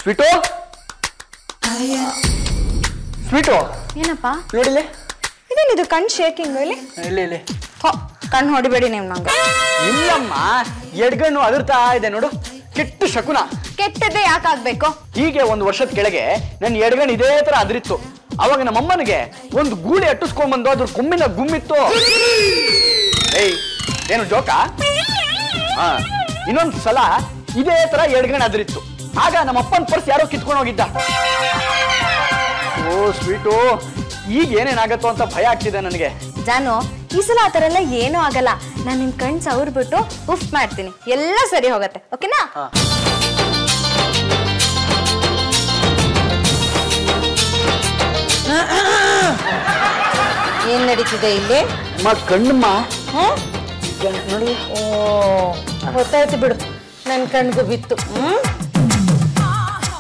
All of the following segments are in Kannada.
ಸ್ವೀಟು ಸ್ವೀಟು ಏನಪ್ಪ ನೋಡಿಲ್ಲ ಇದೇನಿದು ಕಣ್ ಶೇಕಿಂಗ್ ಇಲ್ಲಿ ಕಣ್ಣು ಹೊಡಿಬೇಡಿ ನೀವು ನಂಗೆ. ಇಲ್ಲಮ್ಮ ಎಡ್ಗಣ್ಣು ಅದರ್ತಾ ಇದೆ ನೋಡು. ಕೆಟ್ಟ ಶಕುನ. ಕೆಟ್ಟದ್ದೇ ಯಾಕಾಗ್ಬೇಕು? ಹೀಗೆ 1 ವರ್ಷದ ಕೆಳಗೆ ನನ್ನ ಎಡ್ಗಣ್ಣು ಇದೇ ತರ ಅದರಿತ್ತು. ಅವಾಗ ನಮ್ಮಮ್ಮನಿಗೆ ಒಂದು ಗೂಳಿ ಅಟ್ಟಿಸ್ಕೊಂಡ್ಬಂದು ಅದ್ರ ಕೊಮ್ಮಿನ ಗುಮ್ಮಿತ್ತು. ಏಯ್ ಏನು ಜೋಕಾ? ಹಾ ಇನ್ನೊಂದು ಸಲ ಇದೇ ತರ ಎಡ್ಗಣ್ಣು ಅದರಿತ್ತು. ಆಗ ನಮ್ಮಪ್ಪನ ಪರ್ಸ್ ಯಾರೋ ಕಿತ್ಕೊಂಡು ಹೋಗಿದ್ದ. ಓ ಸ್ವೀಟು, ಈಗ ಏನೇನಾಗತ್ತೋ ಅಂತ ಭಯ ಆಗ್ತಿದೆ ನನಗೆ. ಜಾನು, ಈ ಸಲ ಆ ಥರ ಎಲ್ಲ ಏನೂ ಆಗಲ್ಲ. ನಾನು ನಿಮ್ ಕಣ್ ಸವರ್ಬಿಟ್ಟು ಉಫ್ ಮಾಡ್ತೀನಿ, ಎಲ್ಲ ಸರಿ ಹೋಗತ್ತೆ. ಓಕೆನಾ? ಏನ್ ನಡೀತಿದೆ ಇಲ್ಲಿ? ಕಣ್ಣಮ್ಮ ನೋಡಿ. ಓ ಗೊತ್ತಾಯ್ತು ಬಿಡು, ನನ್ ಕಣ್ಗೂ ಬಿತ್ತು.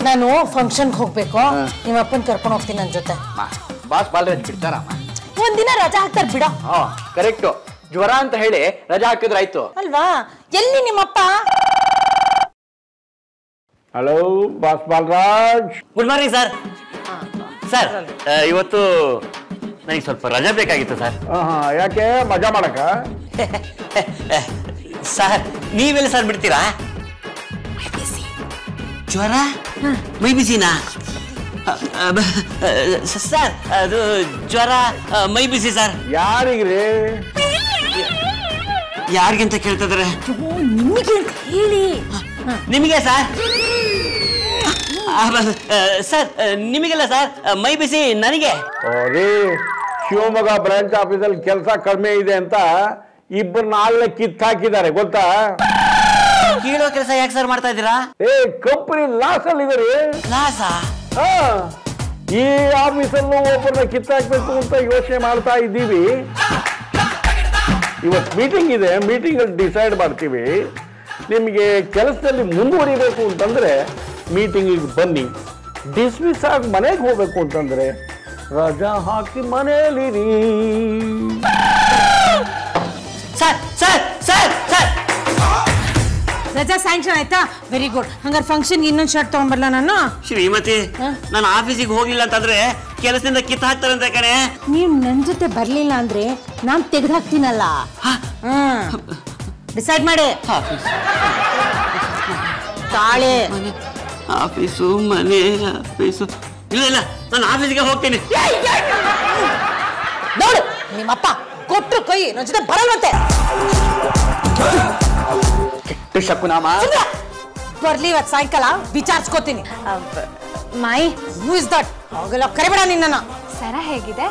ನಾನು ಫಂಕ್ಷನ್ಗೆ ಹೋಗ್ಬೇಕು, ನಿಮ್ಮ ಅಪ್ಪನ ಕರ್ಕೊಂಡು ಹೋಗ್ತೀನಿ ನನ್ನ ಜೊತೆ. ಬಾಸ್ ಬಾಲರಾಜ್ ಬಿಡ್ತಾರಮ್ಮ? ಒಂದಿನ ರಜಾ ಹಾಕ್ತಾರ ಬಿಡ. ಕರೆಕ್ಟ್, ಜ್ವರ ಅಂತ ಹೇಳಿ ರಜಾ ಹಾಕಿದ್ರಾಯ್ತು ಅಲ್ವಾ? ಎಲ್ಲಿ ನಿಮ್ಮಪ್ಪ? Hello boss Balaraj. Good morning sir. Sir ಇವತ್ತು ನನಗೆ ಸ್ವಲ್ಪ ರಜಾ ಬೇಕಾಗಿತ್ತು ಸರ್. ಯಾಕೆ ಮಜಾ ಮಾಡಕ? ಸರ್ ನೀವೆಲ್ಲ ಸರ್ ಬಿಡ್ತೀರಾ? ಜ್ವರ ಮೈ ಬಿಸಿನಾ? ಸರ್ ಅದು ಜ್ವರ ಮೈ ಬಿಸಿ ಸರ್. ಯಾರಿಗ್ರಿ? ಯಾರಿಗಿಂತ ಕೇಳ್ತಿದ್ರೆ? ನಿಮಗೆ ಹೇಳಿ. ನಿಮಗೆ ಸರ್? ಸರ್ ನಿಮಗೆಲ್ಲ ಸರ್ ಮೈ ಬಿಸಿ ನನಗೆ. ರೀ, ಶಿವಮೊಗ್ಗ ಬ್ರಾಂಚ್ ಆಫೀಸಲ್ಲಿ ಕೆಲಸ ಕಡಿಮೆ ಇದೆ ಅಂತ 2 ಆಗಲೇ ಕಿತ್ತಾಕಿದ್ದಾರೆ ಗೊತ್ತಾ? ಕೀಳೋ ಕೆಲಸ ಯಾಕೆ ಸರ್ ಮಾಡ್ತಾ ಇದ್ದೀರಾ? ಕಂಪನಿ ಲಾಸ್ ಅಲ್ಲಿ ಇದೆ ರೀ. ಲಾಸಾ? ಈ ಆಫೀಸಲ್ಲೂ ಒಬ್ಬರನ್ನ ಕಿತ್ತಾಕ್ಬೇಕು ಅಂತ ಯೋಚನೆ ಮಾಡ್ತಾ ಇದ್ದೀವಿ. ಇವತ್ತು ಮೀಟಿಂಗ್ ಇದೆ, ಮೀಟಿಂಗ್ ಅಲ್ಲಿ ಡಿಸೈಡ್ ಮಾಡ್ತೀವಿ. ನಿಮಗೆ ಕೆಲಸದಲ್ಲಿ ಮುಂದುವರಿಬೇಕು ಅಂತಂದ್ರೆ ಮೀಟಿಂಗಿಗೆ ಬನ್ನಿ. ಡಿಸ್ಮಿಸ್ ಆಗಿ ಮನೆಗೆ ಹೋಗ್ಬೇಕು ಅಂತಂದ್ರೆ ರಜಾ ಹಾಕಿ ಮನೆಯಲ್ಲಿರಿ. ಸರ್ ಸರ್ ಸರ್ ಸರ್ ರಜಾ ಸ್ಯಾಂಕ್ಷನ್ ಆಯ್ತಾ? Very good. ಹಂಗಾರೆ ಫಂಕ್ಷನ್ಗೆ ಇನ್ನೊಂದು ಶರ್ಟ್ ತಗೊಂಡ್ಬರ್ಲ ನಾನು? ಶ್ರೀಮತಿ, ನಾನು ಆಫೀಸಿಗೆ ಹೋಗ್ಲಿಲ್ಲ ಅಂತಂದ್ರೆ ಕೆಲಸದಿಂದ ಕಿತ್ತು ಹಾಕ್ತಾರೆ ಅಂತ ಕಣೆ. ನೀವು ನನ್ನ ಜೊತೆ ಬರ್ಲಿಲ್ಲ ಅಂದ್ರೆ ನಾನು ತೆಗೆದು ಹಾಕ್ತೀನಲ್ಲ. ಡಿಸೈಡ್ ಮಾಡಿ. ತಾಳೆ ಆಫೀಸು ಮನೆ ಆಫೀಸು. ಇಲ್ಲ ಇಲ್ಲ, ನಾನು ಆಫೀಸಿಗೆ ಹೋಗ್ತೀನಿ. ನೋಡು, ನಿಮ್ಮಪ್ಪ ಕೊಟ್ಟರು ಕೈ ನನ್ನ ಜೊತೆ ಬರಲ್ವಂತೆ. ಕೆಟ್ಟ ಶಕುನಾಮ. ಬರ್ಲಿ ಇವತ್ತು ಸಾಯಂಕಾಲ ವಿಚಾರಿಸ್ಕೋತೀನಿ. ಮೈ ಹೂ ಇಸ್ ದಟ್? ಹೋಗಲ್ಲ, ಕರಿಬೇಡ ನಿನ್ನ. ಸರ ಹೇಗಿದೆ?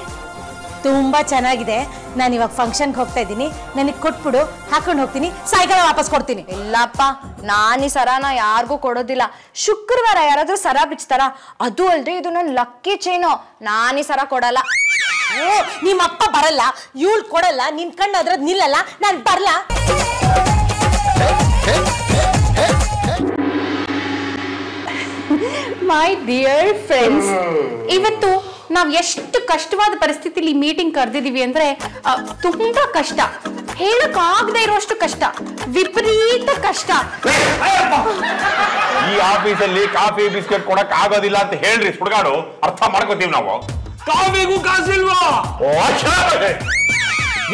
ತುಂಬಾ ಚೆನ್ನಾಗಿದೆ. ನಾನು ಇವಾಗ ಫಂಕ್ಷನ್ಗೆ ಹೋಗ್ತಾ ಇದ್ದೀನಿ, ನನಗೆ ಕೊಟ್ಬಿಡು, ಹಾಕೊಂಡು ಹೋಗ್ತೀನಿ, ಸಾಯಂಕಾಲ ವಾಪಸ್ ಕೊಡ್ತೀನಿ. ಇಲ್ಲಪ್ಪ, ನಾನು ಈ ಸರಾನ ಯಾರಿಗೂ ಕೊಡೋದಿಲ್ಲ. ಶುಕ್ರವಾರ ಯಾರಾದ್ರೂ ಸರ ಬಿಚ್ತಾರ? ಅದು ಅಲ್ರಿ, ಇದು ನನ್ನ ಲಕ್ಕಿ ಚೈನು. ನಾನು ಈ ಸರ ಕೊಡಲ್ಲ. ನಿಮ್ಮ ಅಪ್ಪ ಬರಲ್ಲ, ಇವಳು ಕೊಡಲ್ಲ, ನಿನ್ ಕಣ್ಣು ಅದ್ರದ್ ನಿಲ್ಲಲ್ಲ, ನಾನು ಬರಲ್ಲ. ಮೈ ಡಿಯರ್ ಫ್ರೆಂಡ್ಸ್, ಇವತ್ತು ನಾವ್ ಎಷ್ಟು ಕಷ್ಟವಾದ ಪರಿಸ್ಥಿತಿಲಿ ಮೀಟಿಂಗ್ ಕರೆದಿದೀವಿ ಅಂದ್ರೆ ತುಂಬಾ ಕಷ್ಟ, ಹೇಳಕ್ ಆಗದೆ ಇರೋಷ್ಟು ಕಷ್ಟ, ವಿಪರೀತ ಕಷ್ಟ. ಈ ಆಫೀಸಲ್ಲಿ ಕಾಫಿ ಬಿಸ್ಕೆಟ್ ಕೊಡಕ್ ಆಗೋದಿಲ್ಲ ಅಂತ ಹೇಳ್ರಿ ಸುಡ್ಗಾಡು, ಅರ್ಥ ಮಾಡ್ಕೋತೀವಿ ನಾವು. ಕಾಫಿಗೂ ಕಾಸಿಲ್ವಾ?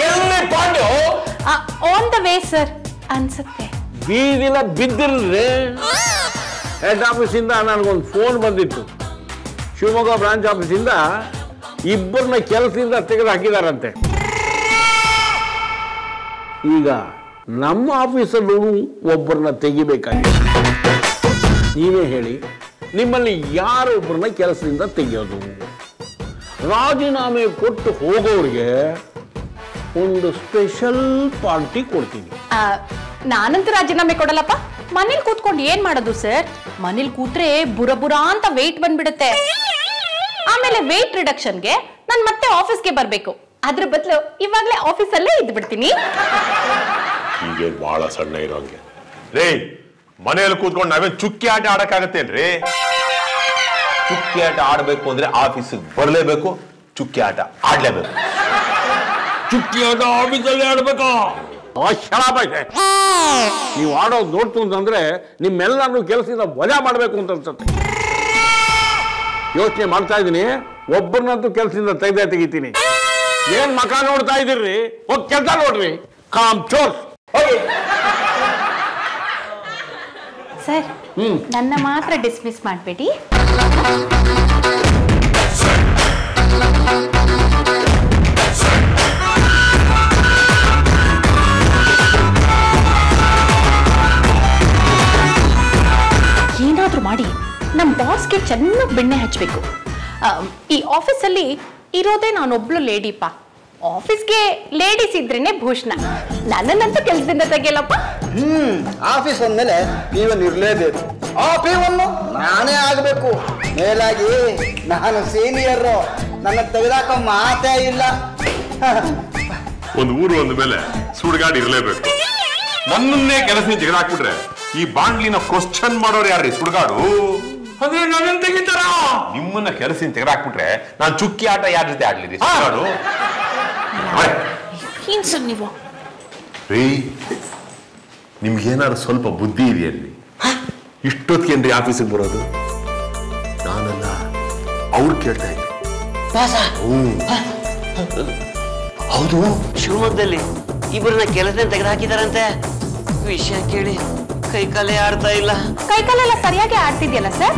ಎಲ್ಲಿ Pandya? On the way sir ಅನ್ಸುತ್ತೆ. ಬೀದಿಲ ಬಿದ್ದಿಲ್ರಿ. ಹೆಡ್ ಆಫೀಸಿಂದ ನನಗೊಂದು ಫೋನ್ ಬಂದಿತ್ತು. ಶಿವಮೊಗ್ಗ ಬ್ರಾಂಚ್ ಆಫೀಸಿಂದ 2 ಕೆಲಸದಿಂದ ತೆಗೆದು ಹಾಕಿದಾರಂತೆ. ಈಗ ನಮ್ಮ ಆಫೀಸಲ್ಲೂ ಒಬ್ಬರನ್ನ ತೆಗಿಬೇಕಾಗಿದೆ. ನೀವೇ ಹೇಳಿ, ನಿಮ್ಮಲ್ಲಿ ಯಾರೊಬ್ಬರನ್ನ ಕೆಲಸದಿಂದ ತೆಗೆಯೋದು? ರಾಜೀನಾಮೆ ಕೊಟ್ಟು ಹೋಗೋರಿಗೆ ಒಂದು ಸ್ಪೆಷಲ್ ಪಾರ್ಟಿ ಕೊಡ್ತೀನಿ. ನಾನಂತೂ ರಾಜೀನಾಮೆ ಕೊಡಲ್ಲಪ್ಪ. ಮನೇಲಿ ಕೂತ್ಕೊಂಡು ಏನ್ ಮಾಡೋದು ಸರ್? ಮನೇಲಿ ಕೂತ್ರೆ ಬುರ ಅಂತ ವೆಯ್ಟ್ ಬಂದ್ಬಿಡುತ್ತೆ. ಆಮೇಲೆ ವೆಯ್ಟ್ ರಿಡಕ್ಷನ್ಗೆ ನಾನು ಮತ್ತೆ ಆಫೀಸ್ಗೆ ಬರ್ಬೇಕು. ಅದ್ರ ಬದಲು ಇವಾಗಲೇ ಆಫೀಸಲ್ಲೇ ಇದ್ದು ಬಿಡ್ತೀನಿ. ಹೀಗೆ ಬಹಳ ಸಣ್ಣ ಇರೋಂಗೆ ರೇ, ಮನೆಯಲ್ಲಿ ಕೂತ್ಕೊಂಡು ನಾವೇನ್ ಚುಕ್ಕಿ ಆಟ ಆಡಕ್ಕಾಗತ್ತೇನ್ರಿ? ಚುಕ್ಕಿ ಆಟ ಆಡ್ಬೇಕು ಅಂದ್ರೆ ಆಫೀಸಿಗೆ ಬರ್ಲೇಬೇಕು, ಚುಕ್ಕಿ ಆಟ ಆಡ್ಲೇಬೇಕು. ಚುಕ್ಕಿ ಆಟ ಆಫೀಸಲ್ಲಿ ಆಡ್ಬೇಕಾ? ನೀವು ಆಡೋದು ನೋಡ್ತು ಅಂತಂದ್ರೆ ನಿಮ್ಮೆಲ್ಲರೂ ಕೆಲಸದಿಂದ ವಜಾ ಮಾಡ್ಬೇಕು ಅಂತ ಅನ್ಸುತ್ತೆ. ಯೋಚನೆ ಮಾಡ್ತಾ ಇದ್ದೀನಿ, ಒಬ್ಬರನ್ನಂತೂ ಕೆಲಸದಿಂದ ತೆಗಿತೀನಿ. ಏನ್ ಮಕ ನೋಡ್ತಾ ಇದ್ದೀರಿ? ಹೋಗಿ ಕೆಲಸ ನೋಡ್ರಿ. ಕಾಮ್ ಚೋರ್ಸ್ ಹೋಗಿ. ಸರ್ ನನ್ನ ಮಾತ್ರ ಡಿಸ್ಮಿಸ್ ಮಾಡಬೇಡಿ. ಏನಾದ್ರೂ ಮಾಡಿ ನಮ್ಮ ಬಾಸ್ಗೆ ಚೆನ್ನಾಗಿ ಬೆಣ್ಣೆ ಹಚ್ಚಬೇಕು. ಈ ಆಫೀಸಲ್ಲಿ ಇರೋದೇ ನಾನೊಬ್ಳು ಲೇಡಿಪ್ಪ. ಆಫೀಸ್ಗೆ ಲೇಡೀಸ್ ಇದ್ರೇನೆ ಭೂಷಣ. ನನ್ನನ್ನಂತೂ ಕೆಲಸದಿಂದ ತೆಗಿಯಲ್ಲಪ್ಪ. ಆಫೀಸ್ ಅಂದ್ಮೇಲೆ ಪೀವನ್ ಇರ್ಲೇಬೇಕು. ಆ ಪೀವನ್ನು ನಾನೇ ಆಗಬೇಕು. ಮೇಲಾಗಿ ನಾನು ಸೀನಿಯರ್, ನನ್ನ ತೆಗೆದಾಕ ಮಾತೇ ಇಲ್ಲ. ಒಂದು ಊರು ಅಂದ ಮೇಲೆ ಸುಡುಗಾಡು ಇರಲೇಬೇಕು. ನನ್ನನ್ನೇ ಕೆಲಸದಿಂದ ತೆಗೆದಾಕ್ಬಿಟ್ರೆ ಈ ಬಾಂಡ್ಲಿನ ಕ್ವಶನ್ ಮಾಡೋರು ಯಾರ್ರಿ? ಸುಡುಗಾಡು ಅಂದ್ರೆ ನನ್ನನ್ನು ತೆಗಿತಾರ? ನಿಮ್ಮನ್ನ ಕೆಲಸದಿಂದ ತೆಗೆದಾಕ್ಬಿಟ್ರೆ ನಾನು ಚುಕ್ಕಿ ಆಟ ಯಾರ ಜೊತೆ ಆಡ್ಲಿರಿ? ಸುಡುಗಾಡು ಏನ್ ಸರ್ ನೀವು? ರೀ, ನಿಮ್ಗೇನಾದ್ರು ಸ್ವಲ್ಪ ಬುದ್ಧಿ ಇದೆಯಲ್ಲಿ? ಇಷ್ಟೊತ್ತಿಗೇನ್ರಿ ಆಫೀಸಿಗೆ ಬರೋದು? ನಾನಲ್ಲ, ಅವ್ರು ಕೇಳ್ತಾ ಇದ್ರು. ಹೌದು, ಶಿವಮೊಗ್ಗದಲ್ಲಿ ಇಬ್ಬರನ್ನ ಕೆಲಸದಿಂದ ತೆಗೆದುಹಾಕಿದಾರಂತೆ. ವಿಷಯ ಕೇಳಿ ಕೈಕಾಲೇ ಆಡ್ತಾ ಇಲ್ಲ. ಕೈಕಾಲೆಲ್ಲ ಸರಿಯಾಗಿ ಆಡ್ತಿದ್ಯಲ್ಲ ಸರ್?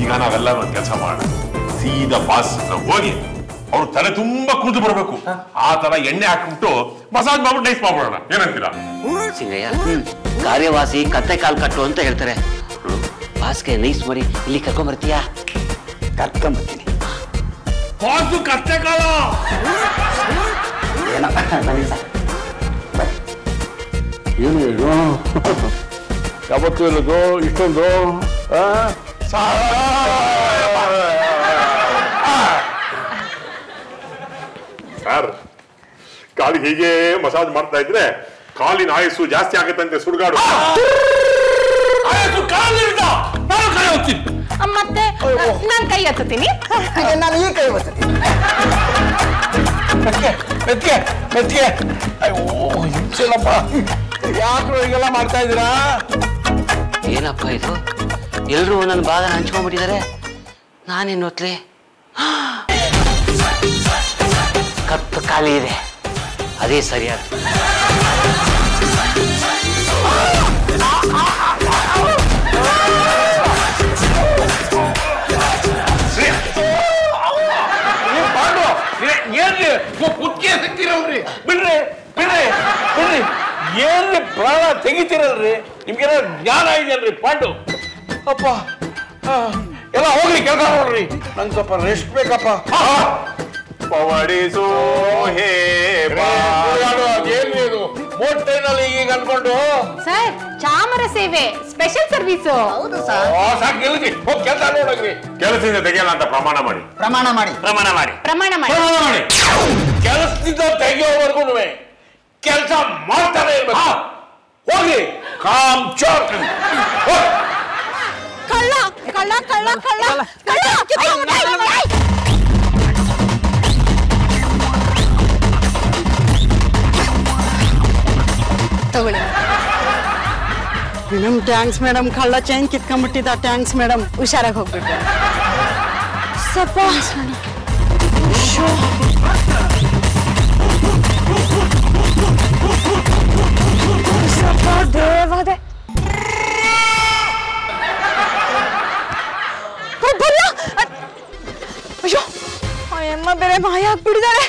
ಈಗ ನಾವೆಲ್ಲ ಒಂದು ಕೆಲಸ ಮಾಡೋಣ, ಸೀದಾ ಬಾಸ್ ಹೋಗಿ ಅವ್ರು ತಲೆ ತುಂಬಾ ಕೂತು ಬರ್ಬೇಕು. ಆ ತರ ಎಣ್ಣೆ ಹಾಕ್ಬಿಟ್ಟು ಮಸಾಜ್ ಮಾಡ್ಬಿಟ್ಟು ನೈಸ್ ಮಾಡ್ಬಿಡೋಣ. ಏನಂತೀರಾ? ಸಿಂಗಯ್ಯ, ಕಾರ್ಯವಾಸಿ ಕತ್ತೆ ಕಾಲ್ ಕಟ್ಟು ಅಂತ ಹೇಳ್ತಾರೆ. ಬಾಸ್ಗೆ ನೈಸ್ ಮಾಡಿ ಇಲ್ಲಿ ಕರ್ಕೊಂಡ್ಬರ್ತೀಯಾ? ಕರ್ಕೊಂಬರ್ತೀನಿ. ಬಾಸು ಕತ್ತೆ ಕಾಲ ಏನು ಇದು? ಯಾವತ್ತೂ ಇಲ್ಲದು ಇಷ್ಟೊಂದು. ಸರ್, ಕಾಲಿಗೆ ಹೀಗೆ ಮಸಾಜ್ ಮಾಡ್ತಾ ಇದ್ರೆ ಕಾಲಿನ ಆಯಸ್ಸು ಜಾಸ್ತಿ ಆಗತ್ತಂತೆ. ಸುಡುಗಾಡು ಮತ್ತೆ ನಾನ್ ಕೈ ಹತ್ತೀನಿ. ನಾನು ಈ ಕೈ ಬರ್ತೀನಿ. ಮೆತ್ತಿಗೆ ಅಯ್ಯೋ ಹಿಂಸೆಲ್ಲಪ್ಪ. ಯಾಕೆ ಹೀಗೆಲ್ಲ ಮಾಡ್ತಾ ಇದ್ದೀರಾ? ಏನಪ್ಪ ಇದು? ಎಲ್ರು ನನ್ನ ಭಾಗ ಹಂಚ್ಕೊಂಡ್ಬಿಟ್ಟಿದ್ದಾರೆ. ನಾನೇನು ಹೊತ್ಲೆ ಕತ್ತು ಖಾಲಿ ಇದೆ, ಅದೇ ಸರಿಯಾದ. ಏನ್ರಿ ಕುತ್ತಿಗೆ ಸಿಕ್ತಿರಲ್ರಿ? ಬಿಡ್ರಿ ಬಿಡ್ರಿ ಬಿಡ್ರಿ. ಏನ್ರಿ ಪ್ರಾಣ ತೆಗಿತೀರಲ್ರಿ? ನಿಮ್ಗೇನೋ ಜ್ಞಾನ ಇದೆಯಲ್ರಿ? ಪಾಂಡು ಅಪ್ಪ, ಎಲ್ಲ ಹೋಗ್ರಿ, ಕೆಲಸ ನೋಡ್ರಿ. ನಂಗೆ ಸ್ವಲ್ಪ ರೆಸ್ಟ್ ಬೇಕಪ್ಪ. ಪವಡಿಸೋ ಹೇ ಅದೇನ್ರಿ ಇದು? ಮೋಟ್ ಟ್ರೈನಲ್ಲಿ ಈಗ ಅನ್ಕೊಂಡು ಸರ್, ಚಾಮರ ಸೇವೆ ಸ್ಪೆಷಲ್ ಸರ್ವಿಸು. ಹೌದು ಸರ್. ಸಾಕು ಗೆಲ್ರಿ, ಹೋಗಿ ಕೆಲಸ ನೋಡಗ್ರಿ. ಕೆಲಸದಿಂದ ತೆಗೆಯಲ್ಲ ಅಂತ ಪ್ರಮಾಣ ಮಾಡಿ. ಪ್ರಮಾಣ ಮಾಡಿ. ಪ್ರಮಾಣ ಮಾಡಿ. ಪ್ರಮಾಣ ಮಾಡಿ. ಕೆಲಸದಿಂದ ತೆಗೆಯೋವರೆಗೂ ಕೆಲಸ ಮಾಡ್ತಾನೆ ಇರ್ಬೇಕು. ಹೋಗಿ ಕಾಮ್ ಚೋರ್. ಕಳ್ಳ ಕಳ್ಳ ಕಳ್ಳ ಕಳ್ಳ ತಗೊಳ್ಳಿ ಮೇಡಮ್. Thanks madam. ಕಳ್ಳ ಚೈನ್ ಕಿತ್ಕೊಂಡ್ಬಿಟ್ಟಿದ್ದ. Thanks madam. ಹುಷಾರಾಗಿ ಹೋಗ್ಬಿಟ್ಟು ಸ್ವಲ್ಪ ದೇವದೆ. ಅಯ್ಯೋ, ಅಯ್ಯಮ್ಮ ಬೇರೆ ಮಾಯ ಆಗ್ಬಿಟ್ಟಿದ್ದಾರೆ.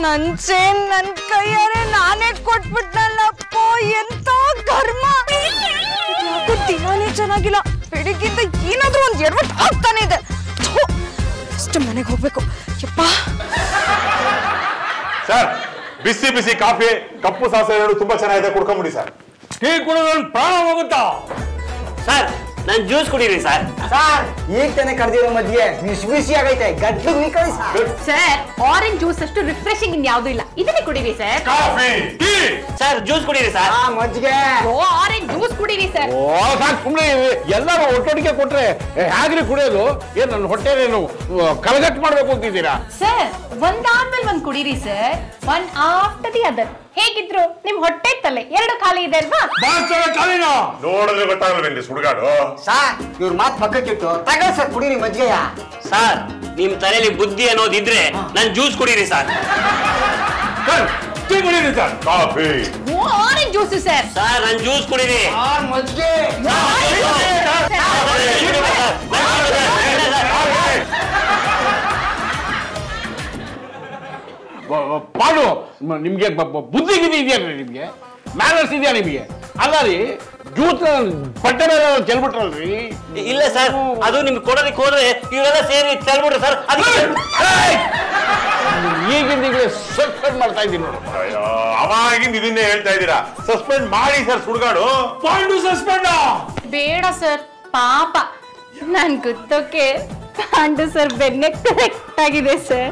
ನನ್ ಚೇನ್ ನನ್ ಕೈಯಾರೆ ನಾನೇ ಕೊಟ್ಬಿಟ್ನಲ್ಲಪ್ಪೋ. ಎಂತ ಘರ್ಮ. ಯಾಕೋ ದಿನಾನೇ ಚೆನ್ನಾಗಿಲ್ಲ. ಬೆಳಿಗ್ಗಿಂದ ಏನಾದ್ರೂ ಒಂದ್ ಎಡವಟ್ ಆಗ್ತಾನೆ ಇದೆ. ಫಸ್ಟ್ ಮನೆಗೆ ಹೋಗ್ಬೇಕು. ಯಪ್ಪ ಸರ್, ಬಿಸಿ ಬಿಸಿ ಕಾಫಿ, ಕಪ್ಪು ಸಾಸ ಎರಡು ತುಂಬಾ ಚೆನ್ನಾಗಿದೆ, ಕುಡ್ಕೊಂಬಿಡಿ ಸರ್. ಟೀ ಕುಡಿದ್ರೆ ಪ್ರಾಣ ಹೋಗುತ್ತಾ? ಸರ್, ನಾನು ಜ್ಯೂಸ್ ಕುಡೀರಿ ಸರ್. ಸರ್, ಈಗ ತಾನೇ ಕರೆದಿರೋ ಮಧ್ಯೆ ಬಿಸಿ ಬಿಸಿ ಆಗೈತೆ. ಗಡ್ಲು ನೀ ಕಳಿ ಸರ್. ಸರ್, ಆರೆಂಜ್ ಜ್ಯೂಸ್ ಅಷ್ಟು ರಿಫ್ರೆಶಿಂಗ್ ಇನ್ ಯಾವ್ದು ಇಲ್ಲ. ಇದನ್ನೇ ಕುಡೀರಿ sir. Coffee, tea, sir juice ಕುಡೀರಿ ಸರ್. ಮಜ್ಜಿಗೆ ಆರೆಂಜ್ ಜ್ಯೂಸ್ ಕುಡೀರಿ ಸರ್. ಓ ಸಾಕು ಸುಮ್ಮನೆ ಎಲ್ಲರೂ ಒಟ್ಟೊಟ್ಟಿಗೆ ಕೊಟ್ರೆ ಹೇಗ್ರಿ ಕುಡಿಯೋದು? ಏನ್ ನನ್ನ ಹೊಟ್ಟೆನೇನು ಕಲಗಟ್ಟು ಮಾಡ್ಬೇಕು ಅಂತಿದ್ದೀರಾ? ಸರ್ ಒಂದಾದ್ಮೇಲೆ ಒಂದ್ ಕುಡೀರಿ sir, one after the other. ಹೇಗಿದ್ರು ನಿಮ್ ಹೊಟ್ಟೆ ತಲೆ ಎರಡು ಖಾಲಿ ಇದೆ ಅಲ್ವಾ? ನೋಡಿದ್ರೆ ಗೊತ್ತಾಗಲ್ವೇನ್ರಿ ಸುಡುಗಾಡು? ಸಾರ್ ಇವ್ರ ಮಾತ್ ಪಕ್ಕಕ್ಕಿಟ್ಟು ತಗೊಳ್ಳಿ ಸರ್ ಕುಡೀರಿ ಮಜ್ಜಿಗೆಯ. ಸರ್ ನಿಮ್ ತಲೆಯಲ್ಲಿ ಬುದ್ಧಿ ಅನ್ನೋದಿದ್ರೆ ನನ್ ಜ್ಯೂಸ್ ಕುಡೀರಿ sir. Coffee orange juice sir. Sir ನನ್ ಜ್ಯೂಸ್ ಕುಡೀರಿ. ಮಜ್ಜಿಗೆ ಪಾಡು ನಿಮ್ಗೆ ಬುದ್ಧಿ ಗಿದ್ದಿ ಇದೆಯಲ್ರಿ? ನಿಮ್ಗೆ ಮ್ಯಾನರ್ಸ್ ಇದೆಯಾ ನಿಮ್ಗೆ? ಅಲ್ಲ ರೀ ಜ್ಯೂಸ್ ಬಟ್ಟೆ ಮೇಲೆ ಚೆಲ್ಬಿಟ್ರಲ್ರಿ? ಇಲ್ಲ ಸರ್, ಅದು ನಿಮ್ಗೆ ಕೊಡೋದಕ್ಕೆ ಹೋದ್ರೆ ಇವರೆಲ್ಲ ಸೇರಿ ಚೆಲ್ಬಿಟ್ರು ಸರ್. ಈಗಿಂದ ಈಗಲೇ ಸಸ್ಪೆಂಡ್ ಮಾಡ್ತಾ ಇದ್ದೀನಿ ನೋಡಿ. ಅವಾಗಿಂದ ಇದನ್ನೇ ಹೇಳ್ತಾ ಇದ್ದೀರಾ? ಸಸ್ಪೆಂಡ್ ಮಾಡಿ ಸರ್ ಸುಡುಗಾಡು. ಪಾಂಡು ಸಸ್ಪೆಂಡ್ ಬೇಡ ಸರ್, ಪಾಪ ನನ್ ಗೊತ್ತೋಕೆ ಪಾಂಡು ಸರ್ ಬೆನ್ನೆ ಕರೆಕ್ಟ್ ಆಗಿದೆ ಸರ್.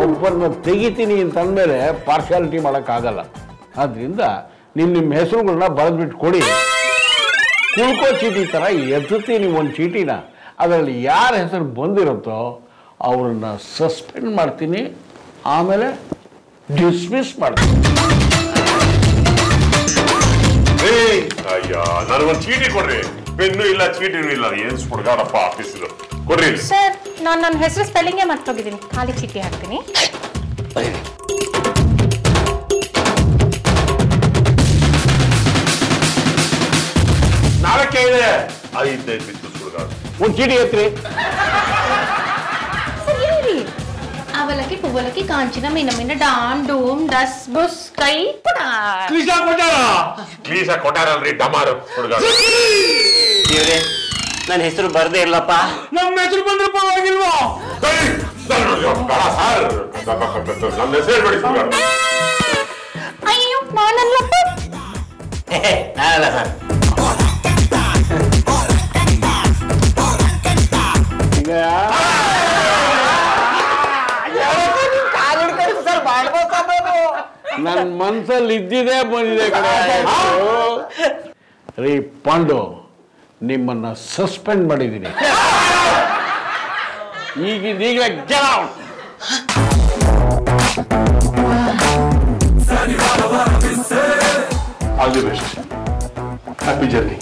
ಒಬ್ಬರನ್ನ ತೆಗಿತೀನಿ ಅಂತಂದ್ಮೇಲೆ ಪಾರ್ಶಾಲಿಟಿ ಮಾಡೋಕ್ಕಾಗಲ್ಲ. ಆದ್ರಿಂದ ನಿಮ್ಮ ಹೆಸರುಗಳನ್ನ ಬರೆದ್ಬಿಟ್ಟು ಕೊಡಿ. ಕುಳ್ಕೋ ಚೀಟಿ ಥರ ಎತ್ತುತ್ತೀನಿ ಒಂದು ಚೀಟಿನ, ಅದರಲ್ಲಿ ಯಾರ ಹೆಸರು ಬಂದಿರುತ್ತೋ ಅವ್ರನ್ನ ಸಸ್ಪೆಂಡ್ ಮಾಡ್ತೀನಿ, ಆಮೇಲೆ ಡಿಸ್ಮಿಸ್ ಮಾಡ್ತೀನಿ. ಅಯ್ಯ ನನಗೊಂದು ಚೀಟಿ ಕೊಡ್ರಿ. ಪೆನ್ನು ಇಲ್ಲ ಚೀಟಿನೂ ಇಲ್ಲ. ಏನ್ ಸುಡುಗಾಡಪ್ಪ ಆಫೀಸ್ ಕೊಡ್ರಿ ಸರ್. ನಾನು ನನ್ನ ಹೆಸರು ಸ್ಪೆಲ್ಲಿಂಗೇ ಮರ್ತೋಗಿದ್ದೀನಿ, ಖಾಲಿ ಚೀಟಿ ಹಾಕ್ತೀನಿ. ನಾಲ್ಕೇ ಇದೆ. 5 ಬಿತ್ತು ಸುಡುಗಾಡು. ಒಂದು ಚೀಟಿ ಎತ್ರಿ. ಅವಲಕ್ಕಿ ಪುವ್ವಲಕ್ಕಿ ಕಾಂಚಿನ ಮೀನ ಮೀನ ಡಾಮ್ ಡೂಮ್ ಡಸ್ ಬುಸ್ ಕೈ ಕ್ಲೀಸ ಕೊಟ್ಟಾರಲ್ರಿ ಡಮಾರು ಸುಡುಗಾಡು. ಇವ್ರೆ ನನ್ನ ಹೆಸರು ಬರ್ದೇ ಇರ್ಲಪ್ಪ. ನಮ್ಮ ಹೆಸರು ಬಂದ್ರೆ ಪರವಾಗಿಲ್ವಾ? ನನ್ನ ಹೆಸರು ಹೇಳ್ಬೇಡಿ ಸುಡುಗಾಡು. ಅಯ್ಯೋ ನಾನಲ್ಲಪ್ಪ. ನಾನಲ್ಲ ಸರ್. ನನ್ನ ಮನ್ಸಲ್ಲಿ ಇದ್ದಿದೆ ಬಂದಿದೆ ಕಡೆ. ರೀ ಪಾಂಡು, ನಿಮ್ಮನ್ನ ಸಸ್ಪೆಂಡ್ ಮಾಡಿದ್ದೀನಿ. ಈಗಲೇ get out. All the best. Happy journey.